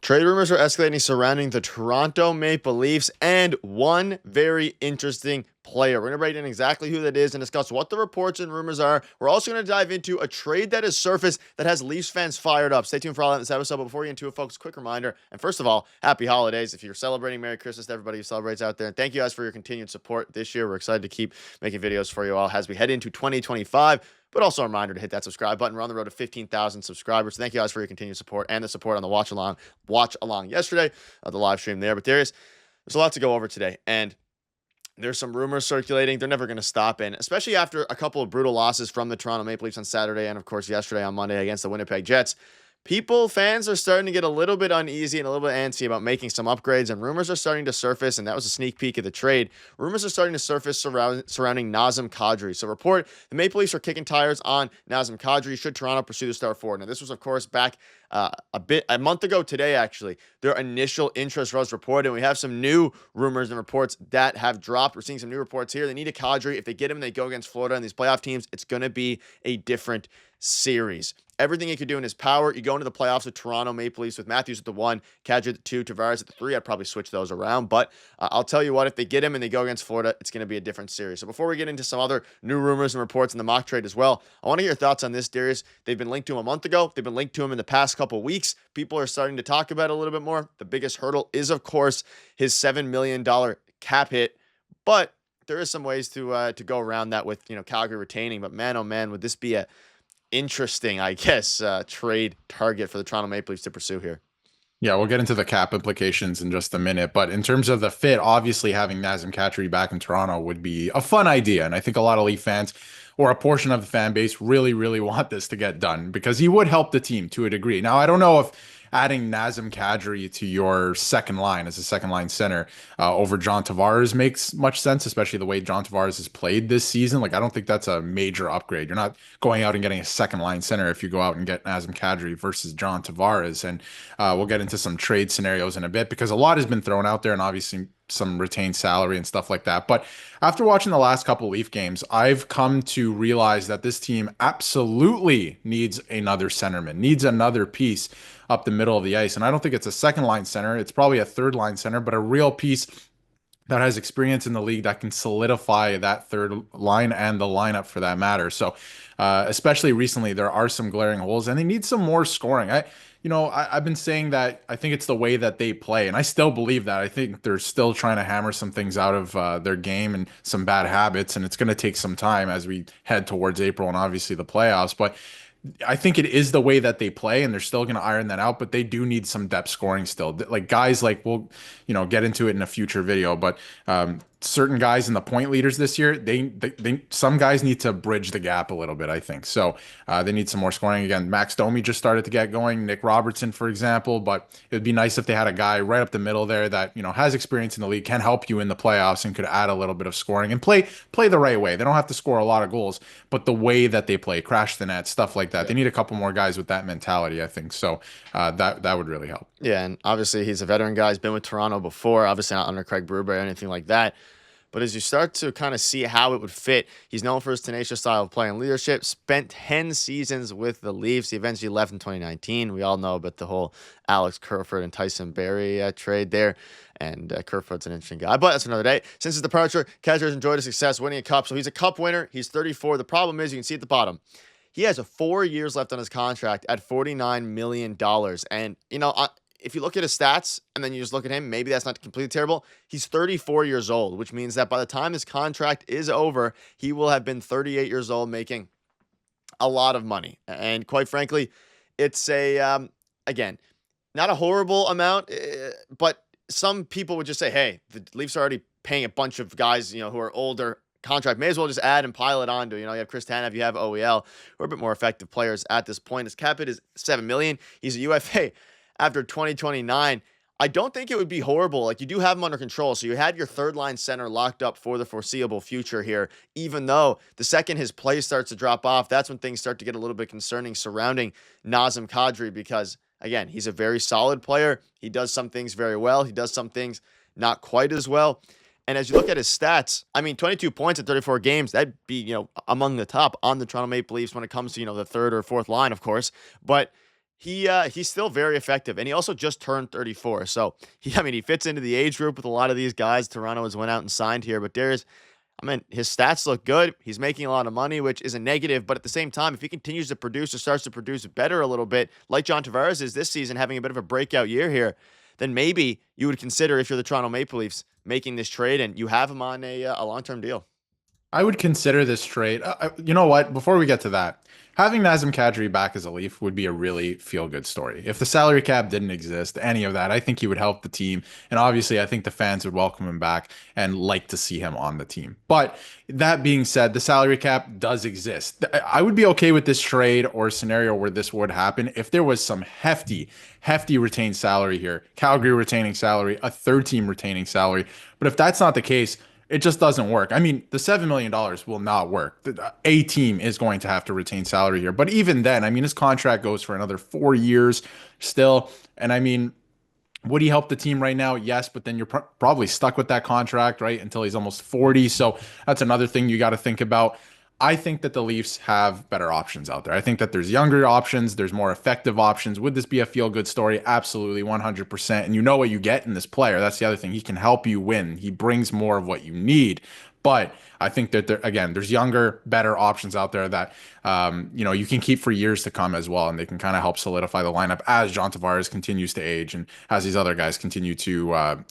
Trade rumors are escalating surrounding the Toronto Maple Leafs and one very interesting player. We're going to break down exactly who that is and discuss what the reports and rumors are. We're also going to dive into a trade that has surfaced that has Leafs fans fired up. Stay tuned for all that in this episode. But before we get into it, folks, quick reminder. And first of all, happy holidays. If you're celebrating, Merry Christmas to everybody who celebrates out there. And thank you guys for your continued support this year. We're excited to keep making videos for you all as we head into 2025. But also a reminder to hit that subscribe button. We're on the road to 15,000 subscribers. Thank you guys for your continued support and the support on the watch along yesterday, the live stream there. But there's a lot to go over today, and there's some rumors circulating. They're never going to stop, and especially after a couple of brutal losses from the Toronto Maple Leafs on Saturday, and of course yesterday on Monday against the Winnipeg Jets. Fans are starting to get a little bit uneasy and a little bit antsy about making some upgrades, and rumors are starting to surface, and that was a sneak peek of the trade. Rumors are starting to surface surrounding Nazem Kadri. So report, the Maple Leafs are kicking tires on Nazem Kadri should Toronto pursue the star forward. Now, this was, of course, back a month ago today, actually. Their initial interest was reported, and we have some new rumors and reports that have dropped. We're seeing some new reports here. They need a Kadri. If they get him, they go against Florida and these playoff teams. It's going to be a different series. Everything he could do in his power. You go into the playoffs with Toronto Maple Leafs with Matthews at the 1, Kadri at the 2, Tavares at the 3. I'd probably switch those around. But I'll tell you what, if they get him and they go against Florida, it's going to be a different series. So before we get into some other new rumors and reports in the mock trade as well, I want to get your thoughts on this, Darius. They've been linked to him a month ago. They've been linked to him in the past couple weeks. People are starting to talk about it a little bit more. The biggest hurdle is, of course, his $7 million cap hit. But there is some ways to go around that with, Calgary retaining. But man, oh man, would this be a interesting, I guess, trade target for the Toronto Maple Leafs to pursue here. Yeah, we'll get into the cap implications in just a minute. But in terms of the fit, obviously having Nazem Kadri back in Toronto would be a fun idea. And I think a lot of Leaf fans or a portion of the fan base really, really want this to get done because he would help the team to a degree. Now, I don't know if adding Nazem Kadri to your second line as a second line center over John Tavares makes much sense, especially the way John Tavares has played this season. Like, I don't think that's a major upgrade. You're not going out and getting a second line center if you go out and get Nazem Kadri versus John Tavares. And we'll get into some trade scenarios in a bit because a lot has been thrown out there and obviously some retained salary and stuff like that. But after watching the last couple Leaf games, I've come to realize that this team absolutely needs another centerman, needs another piece up the middle of the ice. And I don't think it's a second line center. It's probably a third line center, but a real piece that has experience in the league that can solidify that third line and the lineup for that matter. So especially recently, there are some glaring holes and they need some more scoring. I've been saying that I think it's the way that they play, and I still believe that. I think they're still trying to hammer some things out of their game and some bad habits, and it's going to take some time as we head towards April and obviously the playoffs. But I think it is the way that they play, and they're still going to iron that out, but they do need some depth scoring still. Like guys like, we'll, get into it in a future video, but certain guys in the point leaders this year, some guys need to bridge the gap a little bit, I think. So they need some more scoring. Again, Max Domi just started to get going, Nick Robertson, for example, but it would be nice if they had a guy right up the middle there that, has experience in the league, can help you in the playoffs and could add a little bit of scoring and play the right way. They don't have to score a lot of goals, but the way that they play, crash the net, stuff like that. Yeah. They need a couple more guys with that mentality, I think. So that would really help. Yeah, and obviously he's a veteran guy. He's been with Toronto before, obviously not under Craig Berube or anything like that. But as you start to kind of see how it would fit, he's known for his tenacious style of play and leadership, spent 10 seasons with the Leafs. He eventually left in 2019. We all know about the whole Alex Kerfoot and Tyson Barrie trade there. And Kerfoot's an interesting guy, but that's another day. Since his departure, Kadri has enjoyed his success winning a cup. So he's a cup winner. He's 34. The problem is, you can see at the bottom, he has 4 years left on his contract at $49 million. And, if you look at his stats and then you just look at him, maybe that's not completely terrible. He's 34 years old, which means that by the time his contract is over, he will have been 38 years old, making a lot of money. And quite frankly, it's again, not a horrible amount, but some people would just say, hey, the Leafs are already paying a bunch of guys, who are older contract. May as well just add and pile it onto. You have Chris Tanev, you have OEL, who are a bit more effective players at this point. His cap hit is $7 million. He's a UFA after 2029. I don't think it would be horrible. Like, you do have him under control. So you had your third line center locked up for the foreseeable future here, even though the second his play starts to drop off, that's when things start to get a little bit concerning surrounding Nazem Kadri, because again, he's a very solid player. He does some things very well. He does some things not quite as well. And as you look at his stats, 22 points in 34 games, that'd be, among the top on the Toronto Maple Leafs when it comes to, the third or fourth line, of course. But He's still very effective, and he also just turned 34. So he fits into the age group with a lot of these guys Toronto has went out and signed here. But Darius, his stats look good. He's making a lot of money, which is a negative. But at the same time, if he continues to produce or starts to produce better a little bit, like John Tavares is this season, having a bit of a breakout year here, then maybe you would consider, if you're the Toronto Maple Leafs, making this trade and you have him on a long-term deal. I would consider this trade. You know what? Before we get to that, having Nazem Kadri back as a Leaf would be a really feel-good story. If the salary cap didn't exist, any of that, I think he would help the team. And obviously, I think the fans would welcome him back and like to see him on the team. But that being said, the salary cap does exist. I would be okay with this trade or scenario where this would happen if there was some hefty retained salary here. Calgary retaining salary, a third team retaining salary. But if that's not the case, it just doesn't work. The $7 million will not work. A team is going to have to retain salary here. But even then, his contract goes for another 4 years still. And would he help the team right now? Yes, but then you're probably stuck with that contract, right, until he's almost 40. So that's another thing you got to think about. I think that the Leafs have better options out there. I think that there's younger options, there's more effective options. Would this be a feel-good story? Absolutely, 100%. And you know what you get in this player. That's the other thing. He can help you win. He brings more of what you need. But I think that there's younger, better options out there that you can keep for years to come as well, and they can kind of help solidify the lineup as John Tavares continues to age and as these other guys continue to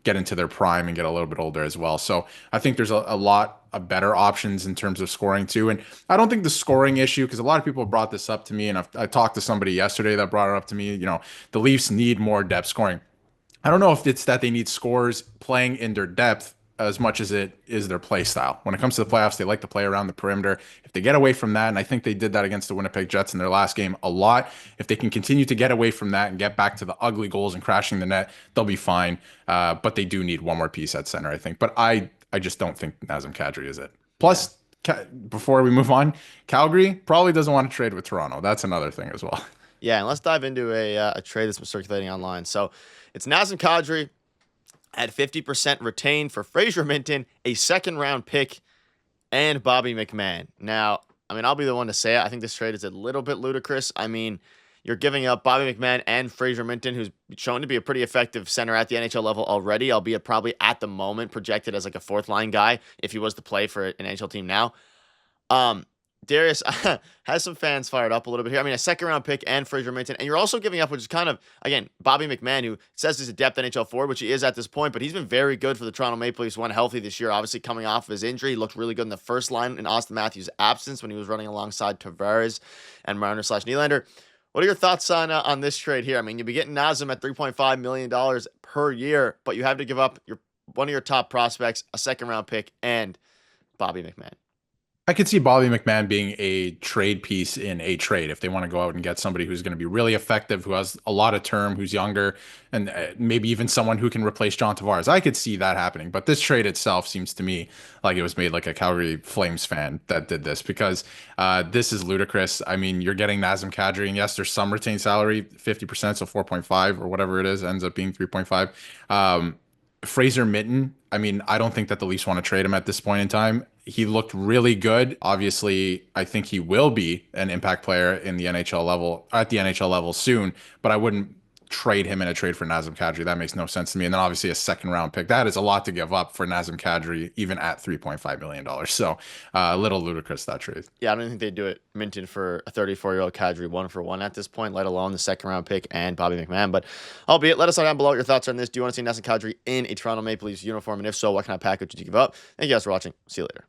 get into their prime and get a little bit older as well. So I think there's a lot of better options in terms of scoring too. And I don't think the scoring issue, because a lot of people brought this up to me, and I talked to somebody yesterday that brought it up to me. The Leafs need more depth scoring. I don't know if it's that they need scorers playing in their depth as much as it is their play style. When it comes to the playoffs, they like to play around the perimeter. If they get away from that, and I think they did that against the Winnipeg Jets in their last game a lot, if they can continue to get away from that and get back to the ugly goals and crashing the net, they'll be fine. But they do need one more piece at center, I think. But I just don't think Nazem Kadri is it. Plus, before we move on, Calgary probably doesn't want to trade with Toronto. That's another thing as well. Yeah, and let's dive into a trade that's been circulating online. So it's Nazem Kadri at 50% retained for Fraser Minton, a second-round pick, and Bobby McMann. Now, I'll be the one to say it. I think this trade is a little bit ludicrous. You're giving up Bobby McMann and Fraser Minton, who's shown to be a pretty effective center at the NHL level already, albeit probably at the moment projected as like a fourth-line guy if he was to play for an NHL team now. Darius has some fans fired up a little bit here. A second-round pick and Fraser Minton. And you're also giving up, which is kind of, again, Bobby McMann, who says he's a depth NHL forward, which he is at this point, but he's been very good for the Toronto Maple Leafs when healthy this year. Obviously, coming off of his injury, he looked really good in the first line in Austin Matthews' absence when he was running alongside Tavares and Marner/Nylander. What are your thoughts on this trade here? You'll be getting Nazem at $3.5 million per year, but you have to give up one of your top prospects, a second-round pick, and Bobby McMann. I could see Bobby McMann being a trade piece in a trade if they want to go out and get somebody who's going to be really effective, who has a lot of term, who's younger, and maybe even someone who can replace John Tavares. I could see that happening. But this trade itself seems to me like it was made like a Calgary Flames fan that did this, because this is ludicrous. You're getting Nazem Kadri, and yes, there's some retained salary, 50%, so 4.5 or whatever it is, ends up being 3.5. Fraser Minton, I don't think that the Leafs want to trade him at this point in time. He looked really good. Obviously, I think he will be an impact player in the NHL level, at the NHL level soon, but I wouldn't trade him in a trade for Nazem Kadri. That makes no sense to me. And then obviously a second round pick. That is a lot to give up for Nazem Kadri, even at $3.5 million. So a little ludicrous, that trade. Yeah, I don't think they'd do it Minton for a 34-year-old Kadri 1-for-1 at this point, let alone the second round pick and Bobby McMann. But albeit, let us know down below what your thoughts are on this. Do you want to see Nazem Kadri in a Toronto Maple Leafs uniform? And if so, what kind of package would you give up? Thank you guys for watching. See you later.